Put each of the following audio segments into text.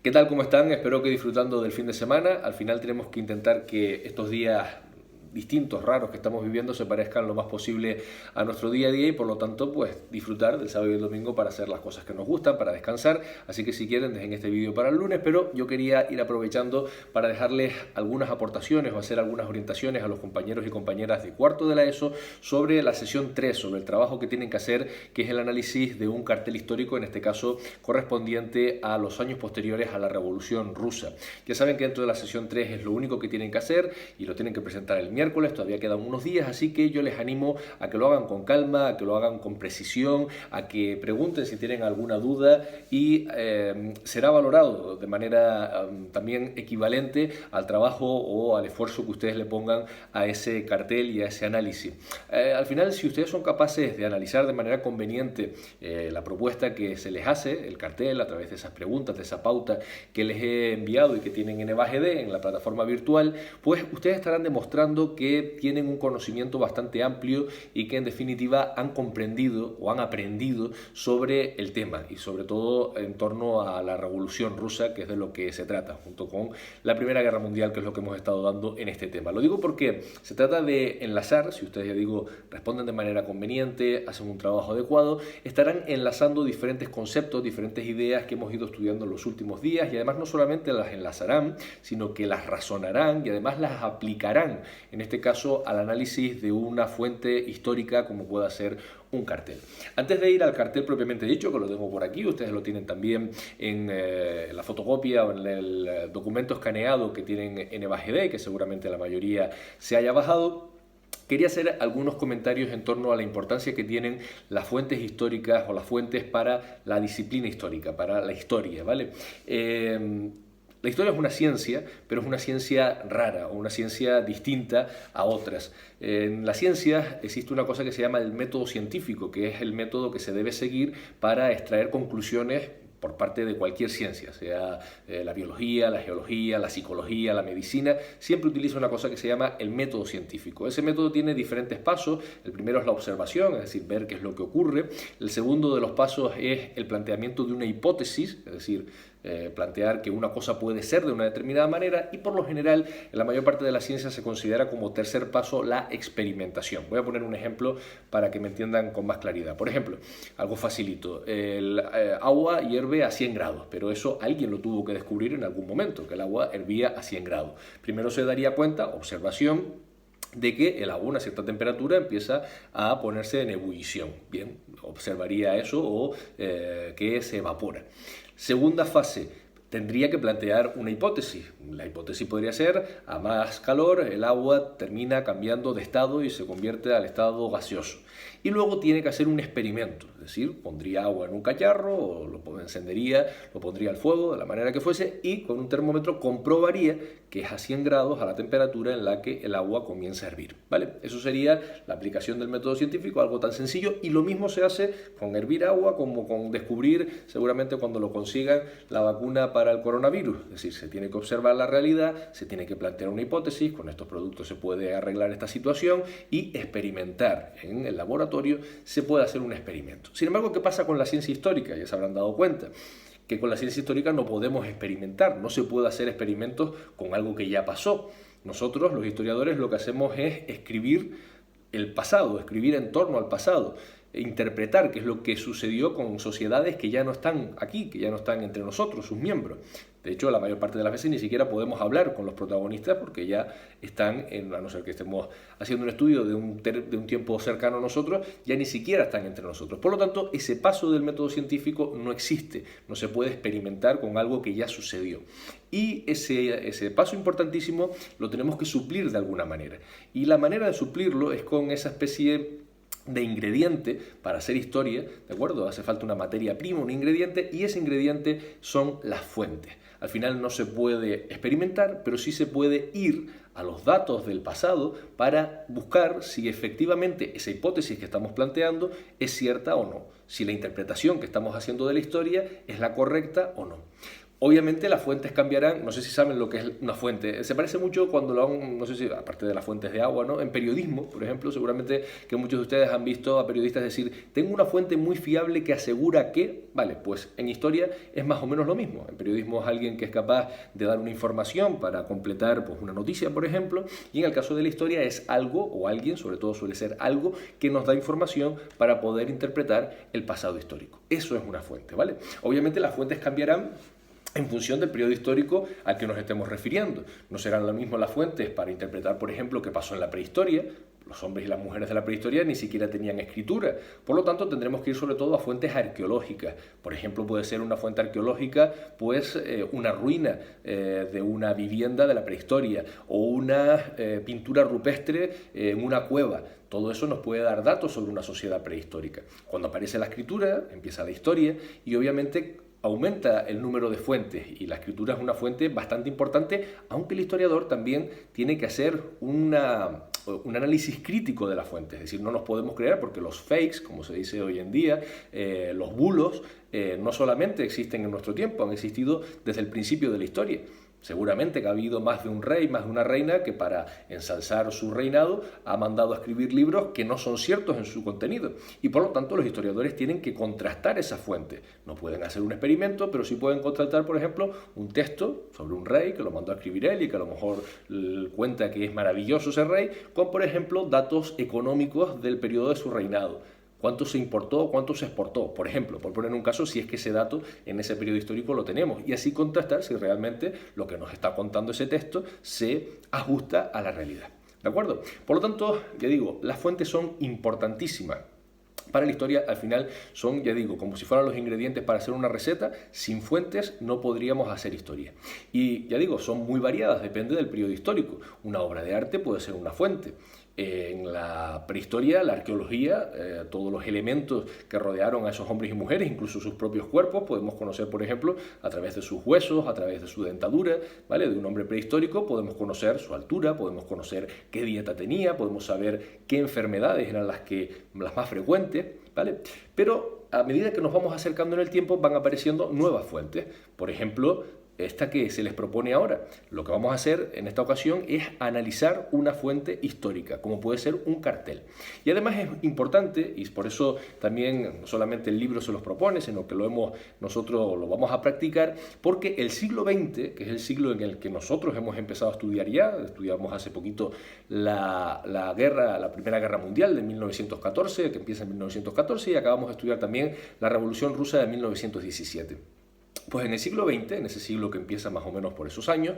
¿Qué tal? ¿Cómo están? Espero que disfrutando del fin de semana. Al final tenemos que intentar que estos días distintos, raros que estamos viviendo se parezcan lo más posible a nuestro día a día y por lo tanto pues disfrutar del sábado y el domingo para hacer las cosas que nos gustan, para descansar. Así que si quieren dejen este vídeo para el lunes, pero yo quería ir aprovechando para dejarles algunas aportaciones o hacer algunas orientaciones a los compañeros y compañeras de cuarto de la ESO sobre la sesión 3, sobre el trabajo que tienen que hacer, que es el análisis de un cartel histórico, en este caso correspondiente a los años posteriores a la Revolución Rusa. Ya saben que dentro de la sesión 3 es lo único que tienen que hacer y lo tienen que presentar el miércoles, todavía quedan unos días, así que yo les animo a que lo hagan con calma, a que lo hagan con precisión, a que pregunten si tienen alguna duda y será valorado de manera también equivalente al trabajo o al esfuerzo que ustedes le pongan a ese cartel y a ese análisis. Al final, si ustedes son capaces de analizar de manera conveniente la propuesta que se les hace, el cartel, a través de esas preguntas, de esa pauta que les he enviado y que tienen en EVAGD, en la plataforma virtual, pues ustedes estarán demostrando que tienen un conocimiento bastante amplio y que en definitiva han comprendido o han aprendido sobre el tema y sobre todo en torno a la Revolución Rusa, que es de lo que se trata, junto con la Primera Guerra Mundial, que es lo que hemos estado dando en este tema. Lo digo porque se trata de enlazar, si ustedes, ya digo, responden de manera conveniente, hacen un trabajo adecuado, estarán enlazando diferentes conceptos, diferentes ideas que hemos ido estudiando en los últimos días y además no solamente las enlazarán, sino que las razonarán y además las aplicarán, en este caso al análisis de una fuente histórica como pueda ser un cartel. Antes de ir al cartel propiamente dicho, que lo tengo por aquí, ustedes lo tienen también en la fotocopia o en el documento escaneado que tienen en EVAGD, que seguramente la mayoría se haya bajado. Quería hacer algunos comentarios en torno a la importancia que tienen las fuentes históricas o las fuentes para la disciplina histórica, para la historia, ¿vale? La historia es una ciencia, pero es una ciencia rara o una ciencia distinta a otras. En la ciencia existe una cosa que se llama el método científico, que es el método que se debe seguir para extraer conclusiones por parte de cualquier ciencia, sea la biología, la geología, la psicología, la medicina, siempre utiliza una cosa que se llama el método científico. Ese método tiene diferentes pasos. El primero es la observación, es decir, ver qué es lo que ocurre. El segundo de los pasos es el planteamiento de una hipótesis, es decir, plantear que una cosa puede ser de una determinada manera, y por lo general en la mayor parte de la ciencia se considera como tercer paso la experimentación. Voy a poner un ejemplo para que me entiendan con más claridad. Por ejemplo, algo facilito, el agua hierve a 100 grados, pero eso alguien lo tuvo que descubrir en algún momento, que el agua hervía a 100 grados. Primero se daría cuenta, observación, de que el agua a una cierta temperatura empieza a ponerse en ebullición. Bien, observaría eso o que se evapora. Segunda fase, tendría que plantear una hipótesis. La hipótesis podría ser, a más calor el agua termina cambiando de estado y se convierte al estado gaseoso. Y luego tiene que hacer un experimento, es decir, pondría agua en un cacharro o lo encendería, lo pondría al fuego de la manera que fuese y con un termómetro comprobaría que es a 100 grados a la temperatura en la que el agua comienza a hervir, ¿vale? Eso sería la aplicación del método científico, algo tan sencillo, y lo mismo se hace con hervir agua como con descubrir, seguramente cuando lo consigan, la vacuna para el coronavirus. Es decir, se tiene que observar la realidad, se tiene que plantear una hipótesis, con estos productos se puede arreglar esta situación y experimentar en el laboratorio se puede hacer un experimento. Sin embargo, ¿qué pasa con la ciencia histórica? Ya se habrán dado cuenta que con la ciencia histórica no podemos experimentar, no se puede hacer experimentos con algo que ya pasó. Nosotros, los historiadores, lo que hacemos es escribir el pasado, escribir en torno al pasado, interpretar qué es lo que sucedió con sociedades que ya no están aquí, que ya no están entre nosotros, sus miembros. De hecho, la mayor parte de las veces ni siquiera podemos hablar con los protagonistas porque ya están, a no ser que estemos haciendo un estudio de un tiempo cercano a nosotros, ya ni siquiera están entre nosotros. Por lo tanto, ese paso del método científico no existe, no se puede experimentar con algo que ya sucedió. Y ese paso importantísimo lo tenemos que suplir de alguna manera. Y la manera de suplirlo es con esa especie de ingrediente para hacer historia, ¿de acuerdo? Hace falta una materia prima, un ingrediente, y ese ingrediente son las fuentes. Al final no se puede experimentar, pero sí se puede ir a los datos del pasado para buscar si efectivamente esa hipótesis que estamos planteando es cierta o no, si la interpretación que estamos haciendo de la historia es la correcta o no. Obviamente las fuentes cambiarán, no sé si saben lo que es una fuente, se parece mucho cuando lo hagan, no sé si, aparte de las fuentes de agua, ¿no? En periodismo, por ejemplo, seguramente que muchos de ustedes han visto a periodistas decir, tengo una fuente muy fiable que asegura que, vale, pues en historia es más o menos lo mismo. En periodismo es alguien que es capaz de dar una información para completar pues, una noticia, por ejemplo, y en el caso de la historia es algo o alguien, sobre todo suele ser algo, que nos da información para poder interpretar el pasado histórico. Eso es una fuente, ¿vale? Obviamente las fuentes cambiarán en función del periodo histórico al que nos estemos refiriendo. No serán lo mismo las fuentes para interpretar, por ejemplo, qué pasó en la prehistoria. Los hombres y las mujeres de la prehistoria ni siquiera tenían escritura. Por lo tanto, tendremos que ir sobre todo a fuentes arqueológicas. Por ejemplo, puede ser una fuente arqueológica, pues una ruina de una vivienda de la prehistoria o una pintura rupestre en una cueva. Todo eso nos puede dar datos sobre una sociedad prehistórica. Cuando aparece la escritura, empieza la historia y obviamente aumenta el número de fuentes y la escritura es una fuente bastante importante, aunque el historiador también tiene que hacer un análisis crítico de la fuente, es decir, no nos podemos creer porque los fakes, como se dice hoy en día, los bulos, no solamente existen en nuestro tiempo, han existido desde el principio de la historia. Seguramente que ha habido más de un rey, más de una reina que para ensalzar su reinado ha mandado a escribir libros que no son ciertos en su contenido. Y por lo tanto los historiadores tienen que contrastar esas fuentes. No pueden hacer un experimento, pero sí pueden contrastar, por ejemplo, un texto sobre un rey que lo mandó a escribir él y que a lo mejor cuenta que es maravilloso ese rey, con, por ejemplo, datos económicos del periodo de su reinado. ¿Cuánto se importó? ¿Cuánto se exportó? Por ejemplo, por poner un caso, si es que ese dato en ese periodo histórico lo tenemos. Y así contrastar si realmente lo que nos está contando ese texto se ajusta a la realidad. ¿De acuerdo? Por lo tanto, ya digo, las fuentes son importantísimas. Para la historia, al final, son, ya digo, como si fueran los ingredientes para hacer una receta. Sin fuentes no podríamos hacer historia. Y, ya digo, son muy variadas, depende del periodo histórico. Una obra de arte puede ser una fuente. En la prehistoria, la arqueología, todos los elementos que rodearon a esos hombres y mujeres, incluso sus propios cuerpos, podemos conocer, por ejemplo, a través de sus huesos, a través de su dentadura, ¿vale? De un hombre prehistórico podemos conocer su altura, podemos conocer qué dieta tenía, podemos saber qué enfermedades eran las más frecuentes, ¿vale? Pero a medida que nos vamos acercando en el tiempo van apareciendo nuevas fuentes. Por ejemplo, esta que se les propone ahora. Lo que vamos a hacer en esta ocasión es analizar una fuente histórica, como puede ser un cartel. Y además es importante, y por eso también no solamente el libro se los propone, sino que nosotros lo vamos a practicar, porque el siglo XX, que es el siglo en el que nosotros hemos empezado a estudiar ya, estudiamos hace poquito la Primera Guerra Mundial de 1914, que empieza en 1914, y acabamos de estudiar también la Revolución Rusa de 1917. Pues en el siglo XX, en ese siglo que empieza más o menos por esos años,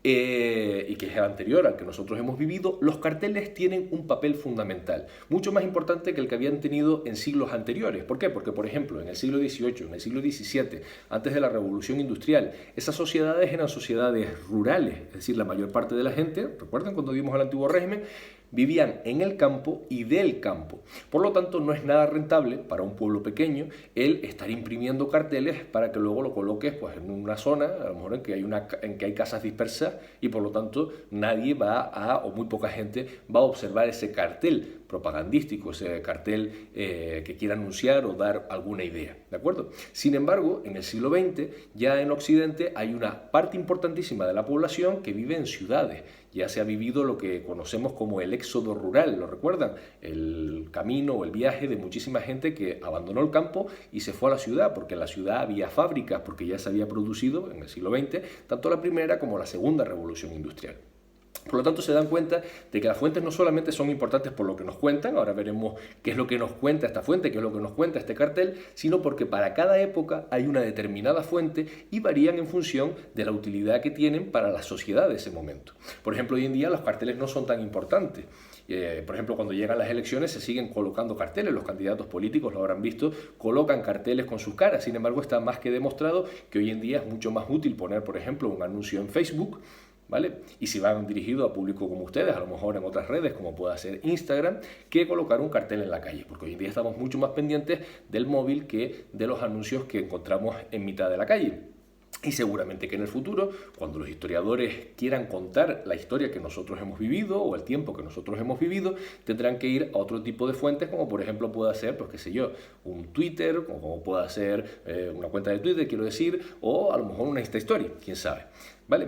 y que es el anterior al que nosotros hemos vivido, los carteles tienen un papel fundamental, mucho más importante que el que habían tenido en siglos anteriores. ¿Por qué? Porque, por ejemplo, en el siglo XVIII, en el siglo XVII, antes de la Revolución Industrial, esas sociedades eran sociedades rurales, es decir, la mayor parte de la gente, recuerden cuando vimos el antiguo régimen, vivían en el campo y del campo. Por lo tanto, no es nada rentable para un pueblo pequeño el estar imprimiendo carteles para que luego lo coloques pues, en una zona, a lo mejor en que hay casas dispersas y por lo tanto nadie o muy poca gente va a observar ese cartel propagandístico, ese cartel que quiera anunciar o dar alguna idea, ¿de acuerdo? Sin embargo, en el siglo XX, ya en Occidente hay una parte importantísima de la población que vive en ciudades. Ya se ha vivido lo que conocemos como el éxodo rural, ¿lo recuerdan? El camino o el viaje de muchísima gente que abandonó el campo y se fue a la ciudad, porque en la ciudad había fábricas, porque ya se había producido en el siglo XX tanto la primera como la segunda revolución industrial. Por lo tanto, se dan cuenta de que las fuentes no solamente son importantes por lo que nos cuentan, ahora veremos qué es lo que nos cuenta esta fuente, qué es lo que nos cuenta este cartel, sino porque para cada época hay una determinada fuente y varían en función de la utilidad que tienen para la sociedad de ese momento. Por ejemplo, hoy en día los carteles no son tan importantes. Por ejemplo, cuando llegan las elecciones se siguen colocando carteles, los candidatos políticos, lo habrán visto, colocan carteles con sus caras. Sin embargo, está más que demostrado que hoy en día es mucho más útil poner, por ejemplo, un anuncio en Facebook, ¿vale? Y si van dirigidos a público como ustedes, a lo mejor en otras redes como pueda ser Instagram, que colocar un cartel en la calle, porque hoy en día estamos mucho más pendientes del móvil que de los anuncios que encontramos en mitad de la calle. Y seguramente que en el futuro, cuando los historiadores quieran contar la historia que nosotros hemos vivido o el tiempo que nosotros hemos vivido, tendrán que ir a otro tipo de fuentes, como por ejemplo puede ser, pues qué sé yo, un Twitter, o como pueda ser una cuenta de Twitter, quiero decir, o a lo mejor una Insta Story, quién sabe. ¿Vale?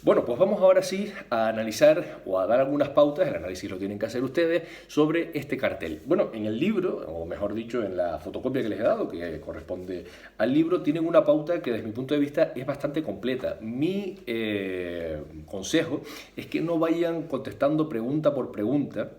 Bueno, pues vamos ahora sí a analizar o a dar algunas pautas, el análisis lo tienen que hacer ustedes, sobre este cartel. Bueno, en el libro, o mejor dicho, en la fotocopia que les he dado, que corresponde al libro, tienen una pauta que desde mi punto de vista es bastante completa. Mi consejo es que no vayan contestando pregunta por pregunta,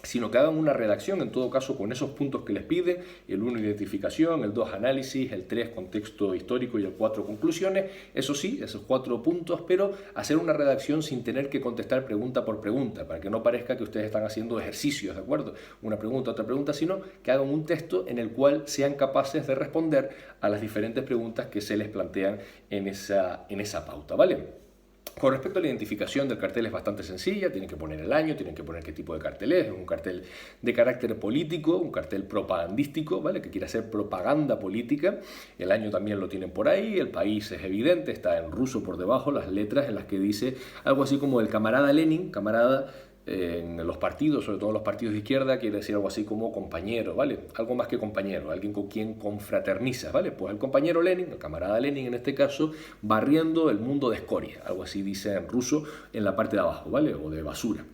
sino que hagan una redacción, en todo caso, con esos puntos que les piden: el 1, identificación; el 2, análisis; el 3, contexto histórico; y el 4, conclusiones. Eso sí, esos 4 puntos, pero hacer una redacción sin tener que contestar pregunta por pregunta, para que no parezca que ustedes están haciendo ejercicios, ¿de acuerdo? Una pregunta, otra pregunta, sino que hagan un texto en el cual sean capaces de responder a las diferentes preguntas que se les plantean en esa pauta, ¿vale? Con respecto a la identificación del cartel, es bastante sencilla. Tienen que poner el año, tienen que poner qué tipo de cartel es un cartel de carácter político, un cartel propagandístico, ¿vale? Que quiere hacer propaganda política. El año también lo tienen por ahí, el país es evidente, está en ruso por debajo, las letras en las que dice algo así como el camarada Lenin, camarada. En los partidos, sobre todo en los partidos de izquierda, quiere decir algo así como compañero, ¿vale? Algo más que compañero, alguien con quien confraternizas, ¿vale? Pues el compañero Lenin, el camarada Lenin en este caso, barriendo el mundo de escoria, algo así dice en ruso en la parte de abajo, ¿vale? O de basura.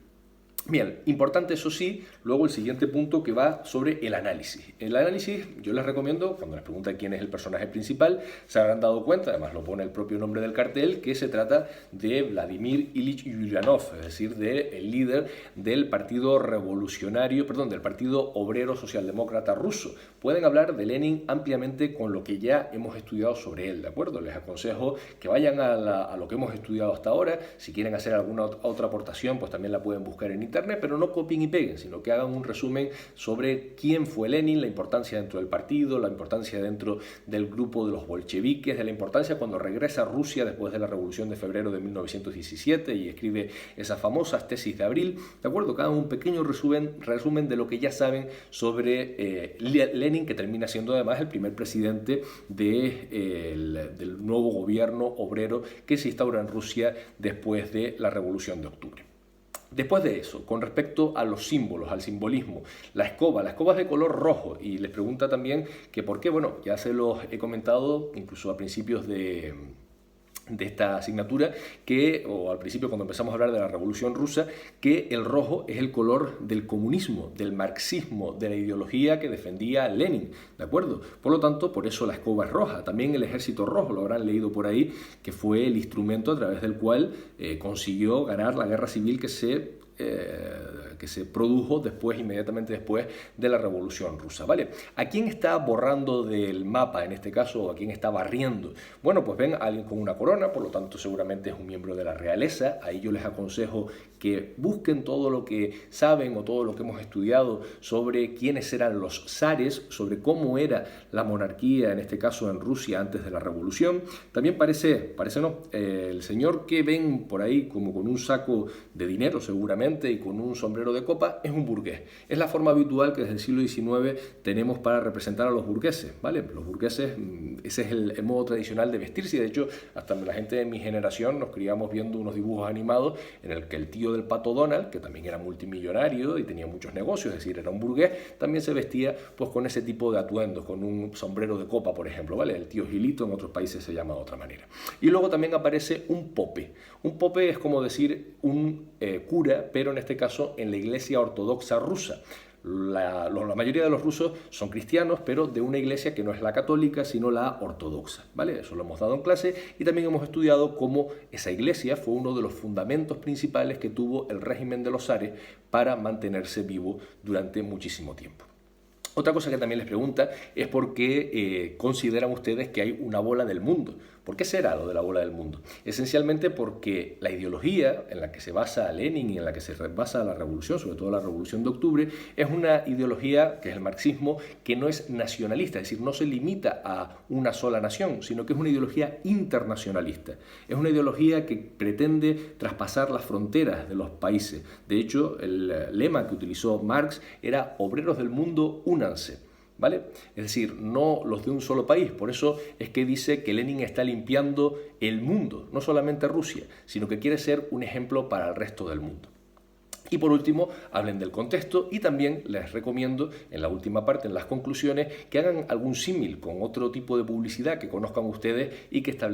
Bien, importante eso sí, luego el siguiente punto, que va sobre el análisis. El análisis yo les recomiendo, cuando les preguntan quién es el personaje principal, se habrán dado cuenta, además lo pone el propio nombre del cartel, que se trata de Vladimir Ilich Ulyanov, es decir, del líder del Partido Revolucionario, perdón, del Partido Obrero Socialdemócrata Ruso. Pueden hablar de Lenin ampliamente con lo que ya hemos estudiado sobre él, ¿de acuerdo? Les aconsejo que vayan a lo que hemos estudiado hasta ahora. Si quieren hacer alguna otra aportación, pues también la pueden buscar en internet, pero no copien y peguen, sino que hagan un resumen sobre quién fue Lenin, la importancia dentro del partido, la importancia dentro del grupo de los bolcheviques, de la importancia cuando regresa a Rusia después de la Revolución de Febrero de 1917 y escribe esas famosas tesis de abril, ¿de acuerdo? Que hagan un pequeño resumen de lo que ya saben sobre Lenin, que termina siendo además el primer presidente del nuevo gobierno obrero que se instaura en Rusia después de la Revolución de Octubre. Después de eso, con respecto a los símbolos, al simbolismo, la escoba es de color rojo, y les pregunta también que por qué. Bueno, ya se los he comentado incluso a principios de esta asignatura, o al principio cuando empezamos a hablar de la Revolución Rusa, que el rojo es el color del comunismo, del marxismo, de la ideología que defendía Lenin, ¿de acuerdo? Por lo tanto, por eso la escoba es roja. También el ejército rojo, lo habrán leído por ahí, que fue el instrumento a través del cual consiguió ganar la guerra civil que se produjo inmediatamente después de la Revolución Rusa, ¿vale? ¿A quién está borrando del mapa en este caso, o a quién está barriendo? Bueno, pues ven a alguien con una corona, por lo tanto seguramente es un miembro de la realeza. Ahí yo les aconsejo que busquen todo lo que saben o todo lo que hemos estudiado sobre quiénes eran los zares, sobre cómo era la monarquía, en este caso en Rusia, antes de la Revolución. También parece no, el señor que ven por ahí como con un saco de dinero seguramente y con un sombrero de copa, es un burgués. Es la forma habitual que desde el siglo XIX tenemos para representar a los burgueses, ¿vale? Los burgueses, ese es el modo tradicional de vestirse, y de hecho hasta la gente de mi generación nos criamos viendo unos dibujos animados en el que el tío del Pato Donald, que también era multimillonario y tenía muchos negocios, es decir, era un burgués, también se vestía pues con ese tipo de atuendos, con un sombrero de copa, por ejemplo, ¿vale? El tío Gilito en otros países se llama de otra manera. Y luego también aparece un pope. Un pope es como decir un cura, pero en este caso en la Iglesia Ortodoxa rusa. La mayoría de los rusos son cristianos, pero de una iglesia que no es la católica, sino la ortodoxa, ¿vale? Eso lo hemos dado en clase, y también hemos estudiado cómo esa iglesia fue uno de los fundamentos principales que tuvo el régimen de los zares para mantenerse vivo durante muchísimo tiempo. Otra cosa que también les pregunta es por qué consideran ustedes que hay una bola del mundo. ¿Por qué será lo de la bola del mundo? Esencialmente porque la ideología en la que se basa Lenin y en la que se basa la revolución, sobre todo la Revolución de Octubre, es una ideología, que es el marxismo, que no es nacionalista, es decir, no se limita a una sola nación, sino que es una ideología internacionalista. Es una ideología que pretende traspasar las fronteras de los países. De hecho, el lema que utilizó Marx era: obreros del mundo, únanse. ¿vale? Es decir, no los de un solo país. Por eso es que dice que Lenin está limpiando el mundo, no solamente Rusia, sino que quiere ser un ejemplo para el resto del mundo. Y por último, hablen del contexto y también les recomiendo, en la última parte, en las conclusiones, que hagan algún símil con otro tipo de publicidad que conozcan ustedes y que establezcan